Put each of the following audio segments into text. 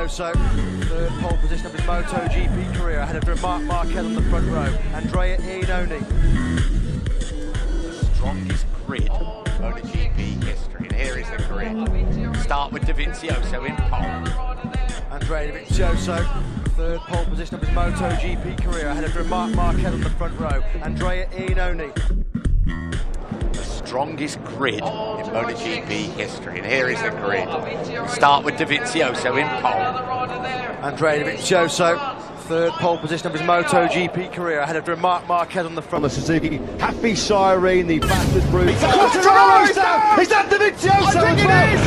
Virtuoso, third pole position of his MotoGP career, ahead of Marc Marquez on the front row. Andrea Iannone. The strongest grid in MotoGP history, and here is the grid. Start with Dovizioso in pole. Andrea Dovizioso, third pole position of his MotoGP career, ahead of Marc Marquez on the front row. Andrea Iannone. The strongest grid in MotoGP history, and here is the grid. Start with Dovizioso in pole. Andrea Dovizioso, third pole position of his MotoGP career, ahead of Marc Marquez on the front. The Suzuki Happy Siren, the fastest route. Is that Dovizioso? I think it is!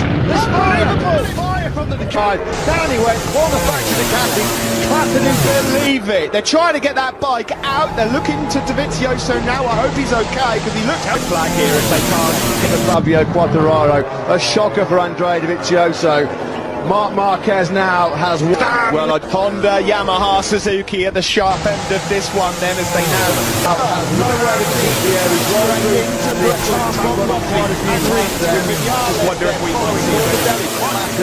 It's fire from the side. Down he went, won the back to the Ducati. Clapton didn't believe it. They're trying to get that bike out. They're looking to Dovizioso now. I hope he's okay, because he looked out flag here if they can't get the Fabio Quartararo. A shocker for Andrea Dovizioso. Marc Marquez now has well, a Honda, Yamaha, Suzuki at the sharp end of this one then, as they now nowhere to keep the air. He's rolling into the wonder if we might see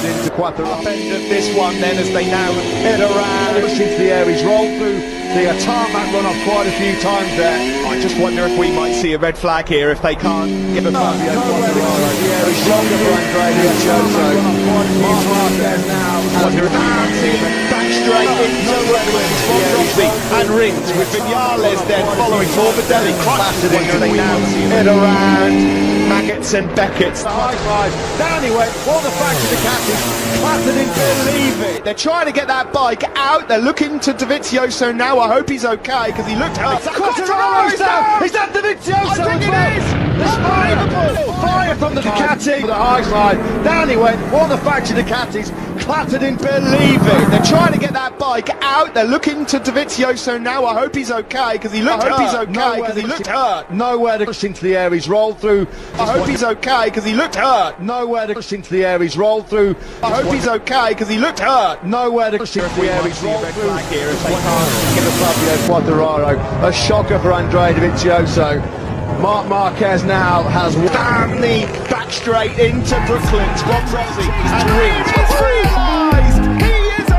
into Quartararo. end of this one then, as they now head around. Into the air. He's rolled through the tarmac run off quite a few times there. I just wonder if we might see a red flag here if they can't give a Fabio Quartararo. He's stronger for Andrea Dovizioso. Marc Marquez now back straight into Rossi and Rins with Vinales then following Morbidelli. Wonder they now head around. Maggots and Beckett's. High five. Down he went. All the back to the Ducati. Clapton didn't believe it. They're trying to get that bike out. They're looking to Dovizioso now. I hope he's okay, because he looked hurt. Quartararo's down. Is that Dovizioso? I think it is. It's fire from the Ducati. The high side. Down he went. All the back to the Ducatis. Clapton didn't believe it. They're trying to get that bike out. They're looking to Dovizioso now. I hope he's okay, because he looked hurt. Nowhere to push into the air. He's rolled through. I hope he's okay, because he looked hurt. Nowhere to push into the air. He's rolled through. I hope he's okay, because he looked hurt. Nowhere to push into the air. He's rolled through. Here if they can't Give a Fabio Quartararo. A shocker for Andrea Dovizioso. Marc Marquez now has damn the back straight into Brooklyn from Rossi and Rins. Realised he is a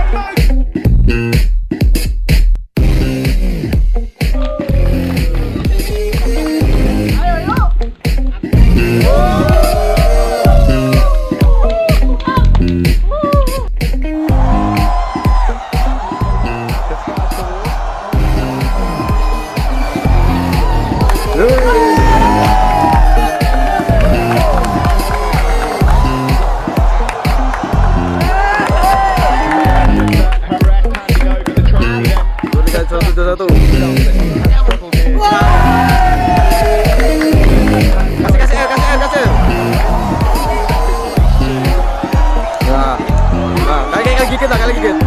Kali gigit.